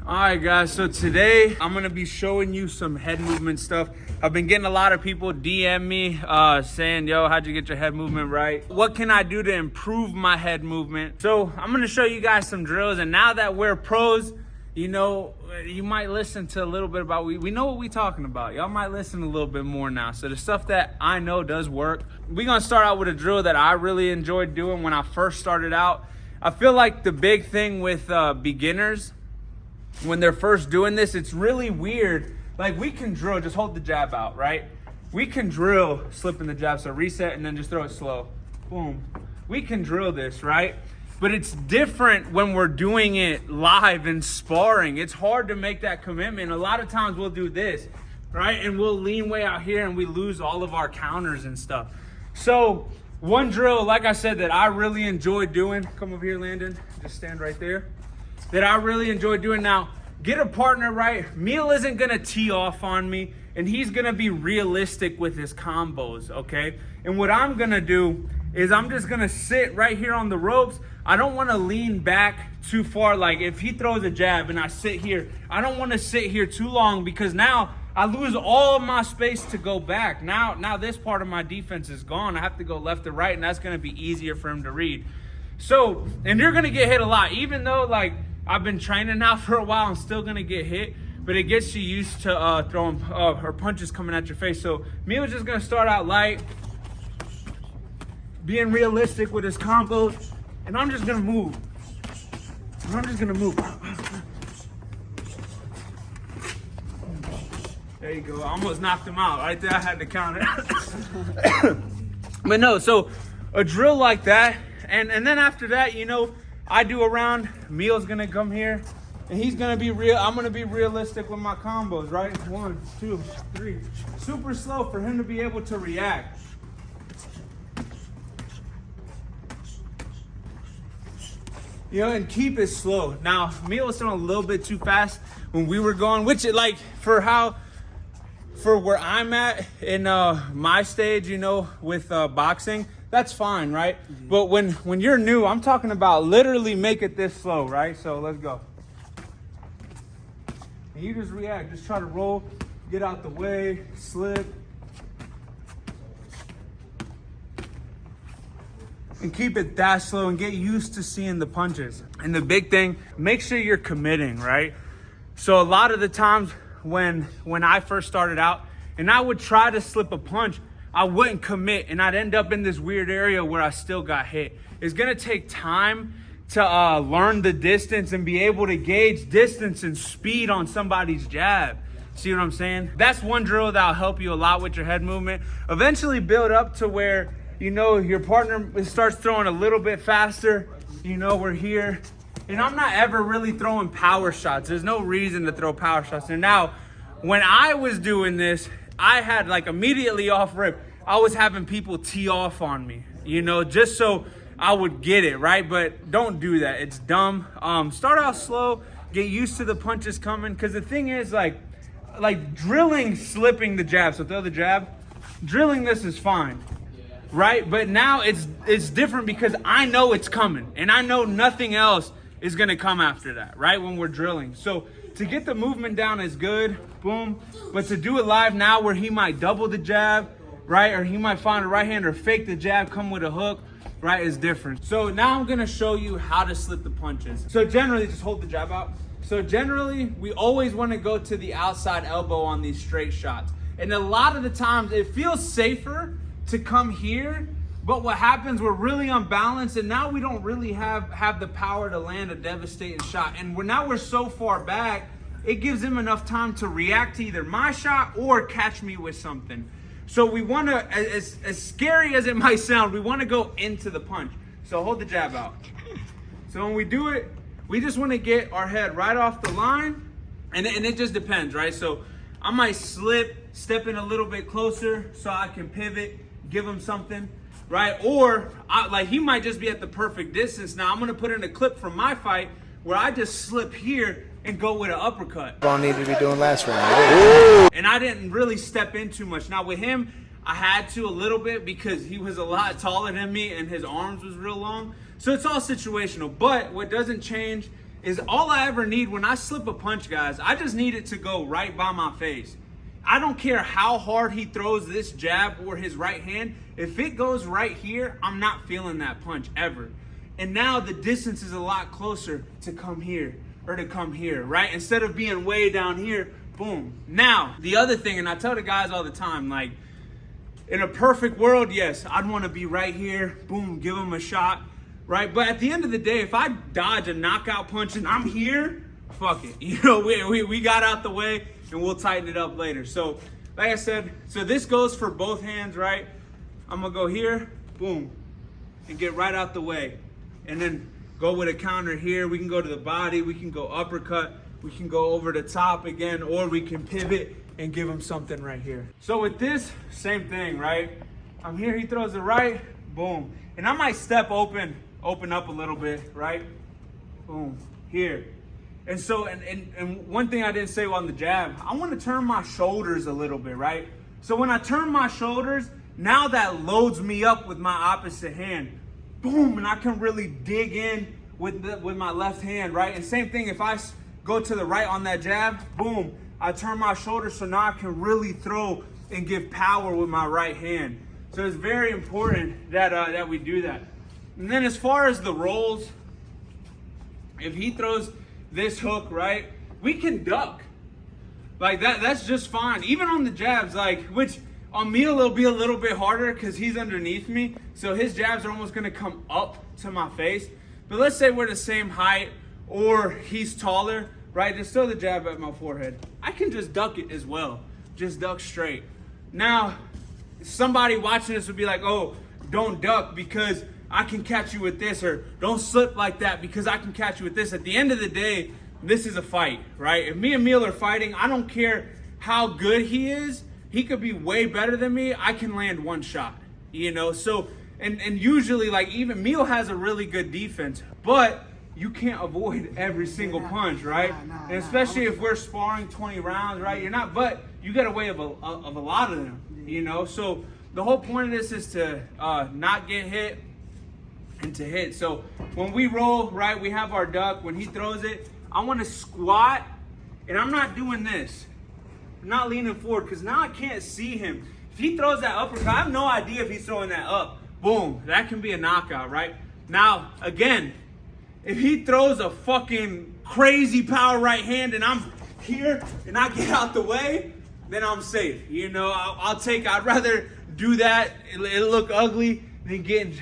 All right, guys, so today I'm gonna be showing you some head movement stuff. I've been getting a lot of people DM me saying, yo, how'd you get your head movement right? What can I do to improve my head movement? So I'm gonna show you guys some drills, and now that we're pros, you know, you might listen to a little bit about, we know what we're talking about. Y'all might listen a little bit more now. So the stuff that I know does work. We're gonna start out with a drill that I really enjoyed doing when I first started out. I feel like the big thing with beginners, when they're first doing this, it's really weird. Like, we can drill, just hold the jab out, right? We can drill slipping the jab, so reset and then just throw it slow. Boom. We can drill this, right? But it's different when we're doing it live and sparring. It's hard to make that commitment. A lot of times we'll do this, right? And we'll lean way out here and we lose all of our counters and stuff. So one drill, like I said, that I really enjoy doing, come over here, Landon, just stand right there, that I really enjoy doing. Now, get a partner, right? Meal isn't gonna tee off on me, and he's gonna be realistic with his combos, okay? And what I'm gonna do is I'm just gonna sit right here on the ropes. I don't wanna lean back too far. Like, if he throws a jab and I sit here, I don't wanna sit here too long, because now I lose all of my space to go back. Now this part of my defense is gone. I have to go left to right, and that's gonna be easier for him to read. So, and you're gonna get hit a lot, even though, like, I've been training now for a while, I'm still gonna get hit, but it gets you used to throwing or punches coming at your face. So Meal's just gonna start out light, being realistic with his combos, and I'm just gonna move. There you go, I almost knocked him out. Right there, I had to count it. But no, so a drill like that, and then after that, you know, I do a round. Meal's gonna come here, and he's gonna be real. I'm gonna be realistic with my combos, right? 1, 2, 3. Super slow for him to be able to react. You know, and keep it slow. Now, Meal was throwing a little bit too fast when we were going, which, like, for where I'm at in my stage, you know, with boxing, that's fine, right? Mm-hmm. But when you're new, I'm talking about literally make it this slow, right? So let's go. And you just react, just try to roll, get out the way, slip. And keep it that slow and get used to seeing the punches. And the big thing, make sure you're committing, right? So a lot of the times when I first started out and I would try to slip a punch, I wouldn't commit, and I'd end up in this weird area where I still got hit. It's gonna take time to learn the distance and be able to gauge distance and speed on somebody's jab. See what I'm saying? That's one drill that'll help you a lot with your head movement. Eventually build up to where, you know, your partner starts throwing a little bit faster. You know, we're here. And I'm not ever really throwing power shots. There's no reason to throw power shots. And now, when I was doing this, I had, like, immediately off rip, I was having people tee off on me, you know, just so I would get it, right? But don't do that. It's dumb. Start out slow, get used to the punches coming, because the thing is, like drilling, slipping the jab, so throw the jab, drilling this is fine, right? But now it's different because I know it's coming, and I know nothing else is going to come after that, right, when we're drilling. So to get the movement down is good, boom, but to do it live now where he might double the jab, right, or he might find a right hand or fake the jab, come with a hook, right, is different. So now I'm gonna show you how to slip the punches. So generally, just hold the jab out. So generally, we always wanna go to the outside elbow on these straight shots. And a lot of the times, it feels safer to come here, but what happens, we're really unbalanced, and now we don't really have the power to land a devastating shot. And now we're so far back, it gives him enough time to react to either my shot or catch me with something. So we want to, as scary as it might sound, we want to go into the punch. So hold the jab out. So when we do it, we just want to get our head right off the line, and it just depends, right? So I might step in a little bit closer so I can pivot, give him something, right? Or like, he might just be at the perfect distance. Now I'm going to put in a clip from my fight where I just slip here and go with an uppercut. All needed to be doing last round. And I didn't really step in too much. Now with him, I had to a little bit because he was a lot taller than me and his arms was real long. So it's all situational. But what doesn't change is all I ever need when I slip a punch, guys, I just need it to go right by my face. I don't care how hard he throws this jab or his right hand. If it goes right here, I'm not feeling that punch ever. And now the distance is a lot closer to come here or to come here, right? Instead of being way down here, boom. Now, the other thing, and I tell the guys all the time, like, in a perfect world, yes, I'd want to be right here, boom, give him a shot, right? But at the end of the day, if I dodge a knockout punch and I'm here, fuck it. You know, we got out the way and we'll tighten it up later. So, like I said, so this goes for both hands, right? I'm going to go here, boom, and get right out the way. And then go with a counter here. We can go to the body. We can go uppercut. We can go over the top again, or we can pivot and give him something right here. So with this, same thing, right? I'm here, he throws it right, boom. And I might step open up a little bit, right? Boom, here. And so, and one thing I didn't say on the jab, I want to turn my shoulders a little bit, right? So when I turn my shoulders, now that loads me up with my opposite hand. Boom, and I can really dig in with my left hand, right? And same thing, if I go to the right on that jab, boom, I turn my shoulders so now I can really throw and give power with my right hand. So it's very important that we do that. And then as far as the rolls, if he throws this hook, right, we can duck. Like that's just fine. Even on the jabs, like, which on Meal it'll be a little bit harder because he's underneath me. So his jabs are almost gonna come up to my face. But let's say we're the same height or he's taller, right? There's still the jab at my forehead. I can just duck it as well. Just duck straight. Now, somebody watching this would be like, oh, don't duck because I can catch you with this, or don't slip like that because I can catch you with this. At the end of the day, this is a fight, right? If me and Meal are fighting, I don't care how good he is. He could be way better than me. I can land one shot, you know? So, and usually, like, even Meal has a really good defense, but you can't avoid every single punch, right? And especially if we're sparring 20 rounds, right? You're not, but you get away of a lot of them, you know? So the whole point of this is to not get hit and to hit. So when we roll, right, we have our duck. When he throws it, I want to squat, and I'm not doing this. I'm not leaning forward because now I can't see him. If he throws that uppercut, I have no idea if he's throwing that up. Boom, that can be a knockout, right? Now, again, if he throws a fucking crazy power right hand and I'm here and I get out the way, then I'm safe. You know, I'd rather do that. It'll look ugly than getting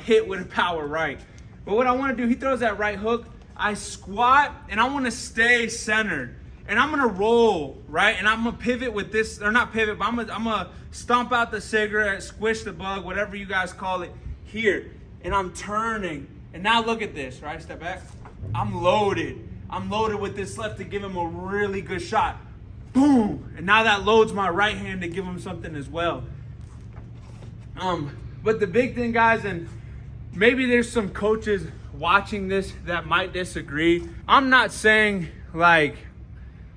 hit with a power right. But what I want to do, he throws that right hook. I squat and I want to stay centered. And I'm going to roll, right? And I'm going to pivot with this, or not pivot, but I'm going to stomp out the cigarette, squish the bug, whatever you guys call it, here. And I'm turning. And now look at this, right? Step back. I'm loaded. I'm loaded with this left to give him a really good shot. Boom. And now that loads my right hand to give him something as well. But the big thing, guys, and maybe there's some coaches watching this that might disagree. I'm not saying like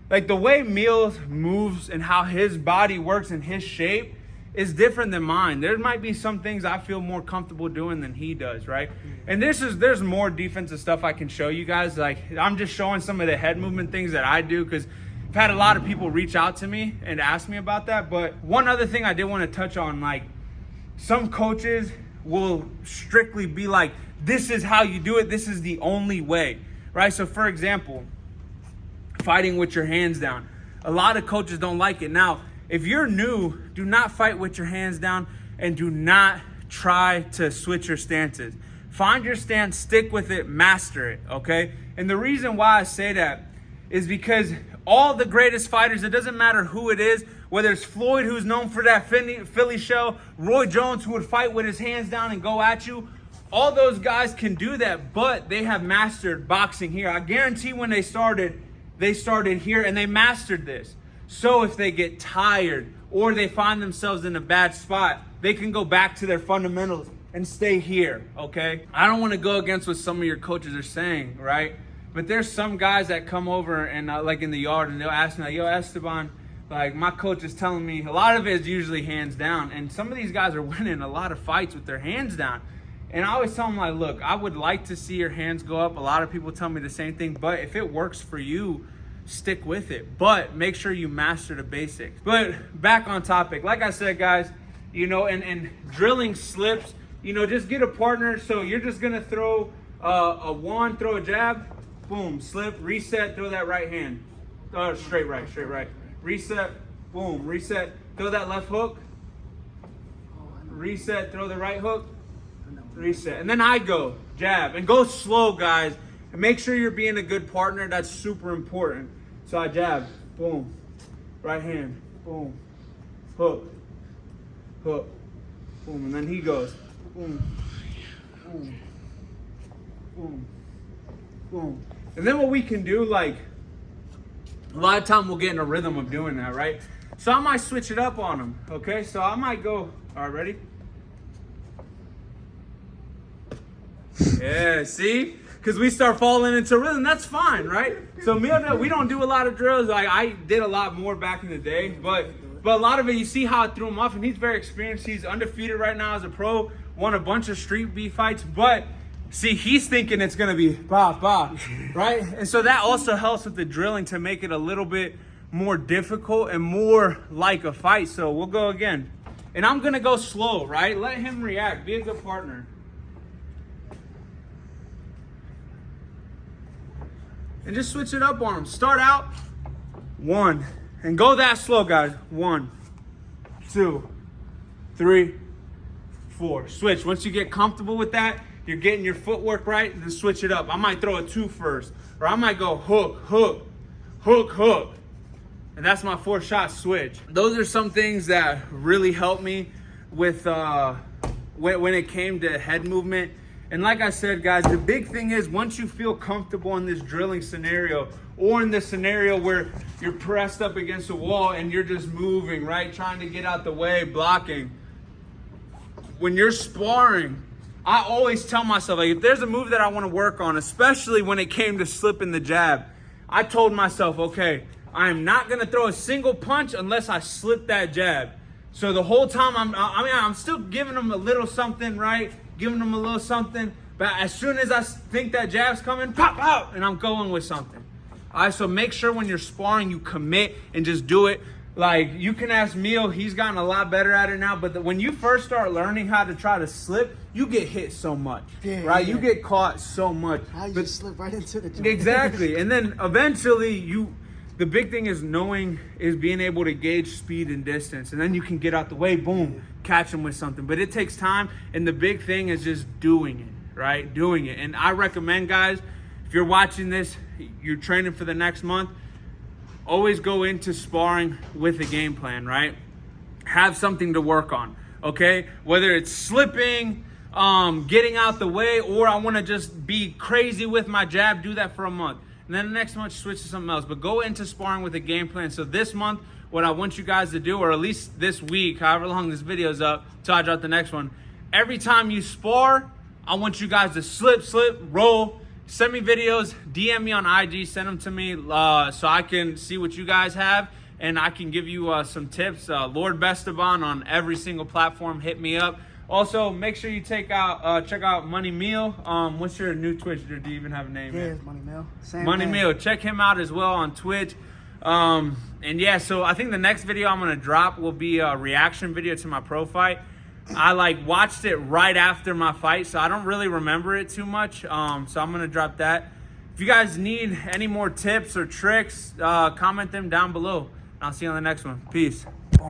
the way Meals moves and how his body works and his shape is different than mine. There might be some things I feel more comfortable doing than he does, right? And there's more defensive stuff I can show you guys. Like, I'm just showing some of the head movement things that I do because I've had a lot of people reach out to me and ask me about that. But one other thing I did want to touch on, like, some coaches will strictly be like, this is how you do it. This is the only way, right? So for example, fighting with your hands down. A lot of coaches don't like it. Now, if you're new, do not fight with your hands down and do not try to switch your stances. Find your stance, stick with it, master it, okay? And the reason why I say that is because all the greatest fighters, it doesn't matter who it is, whether it's Floyd, who's known for that Philly shell, Roy Jones, who would fight with his hands down and go at you, all those guys can do that, but they have mastered boxing here. I guarantee when they started here and they mastered this. So if they get tired or they find themselves in a bad spot, they can go back to their fundamentals and stay here, okay? I don't want to go against what some of your coaches are saying, right? But there's some guys that come over and like in the yard and they'll ask me, like, yo, Esteban, like my coach is telling me, a lot of it is usually hands down. And some of these guys are winning a lot of fights with their hands down. And I always tell them, like, look, I would like to see your hands go up. A lot of people tell me the same thing, but if it works for you, stick with it. But make sure you master the basics. But back on topic, like I said, guys, you know, and drilling slips, you know, just get a partner. So you're just gonna throw a one, throw a jab, boom, slip, reset, throw that right hand. Straight right, reset, boom, reset, throw that left hook, reset, throw the right hook, reset. And then I go jab, and go slow, guys, and make sure you're being a good partner. That's super important. So I jab, boom, right hand, boom, hook, hook, boom, and then he goes boom, boom, boom, boom. And then what we can do, like, a lot of time we'll get in a rhythm of doing that, right? So I might switch it up on him, okay? So I might go, all right, ready? Yeah, see? Because we start falling into rhythm, that's fine, right? So we don't do a lot of drills. Like, I did a lot more back in the day, but a lot of it, you see how I threw him off, and he's very experienced. He's undefeated right now as a pro, won a bunch of street beef fights, but see, he's thinking it's gonna be bah, right? And so that also helps with the drilling to make it a little bit more difficult and more like a fight. So we'll go again. And I'm gonna go slow, right? Let him react, be a good partner. And just switch it up on him. Start out, one, and go that slow, guys. 1, 2, 3, 4. Switch. Once you get comfortable with that, you're getting your footwork right, then switch it up. I might throw a 2 first, or I might go hook, hook, hook, hook. And that's my 4-shot switch. Those are some things that really helped me with when it came to head movement. And like I said, guys, the big thing is once you feel comfortable in this drilling scenario, or in this scenario where you're pressed up against a wall and you're just moving, right? Trying to get out the way, blocking. When you're sparring, I always tell myself, like, if there's a move that I want to work on, especially when it came to slipping the jab, I told myself, okay, I am not going to throw a single punch unless I slip that jab. So the whole time I'm still giving them a little something, right? Giving them a little something. But as soon as I think that jab's coming, pop out, and I'm going with something. All right, so make sure when you're sparring, you commit and just do it. Like, you can ask Meal, he's gotten a lot better at it now, but when you first start learning how to try to slip, you get hit so much, right? Yeah. You get caught so much. You just slip right into the joint. Exactly, and then eventually the big thing is being able to gauge speed and distance, and then you can get out the way, boom, catch them with something. But it takes time, and the big thing is just doing it, right? Doing it. And I recommend, guys, if you're watching this, you're training for the next month, always go into sparring with a game plan, right? Have something to work on, okay? Whether it's slipping, getting out the way, or I want to just be crazy with my jab, do that for a month. And then the next month, switch to something else. But go into sparring with a game plan. So this month, what I want you guys to do, or at least this week, however long this video's up, till I drop the next one, every time you spar, I want you guys to slip, roll. Send me videos, DM me on IG, send them to me so I can see what you guys have, and I can give you some tips. Lord Bestaban on every single platform, hit me up. Also, make sure you check out Money Meal. What's your new Twitch? Do you even have a name? Yeah, it's Money Meal. Money Meal. Check him out as well on Twitch. And yeah, so I think the next video I'm gonna drop will be a reaction video to my pro fight. I watched it right after my fight, so I don't really remember it too much. So I'm gonna drop that. If you guys need any more tips or tricks, comment them down below. I'll see you on the next one. Peace.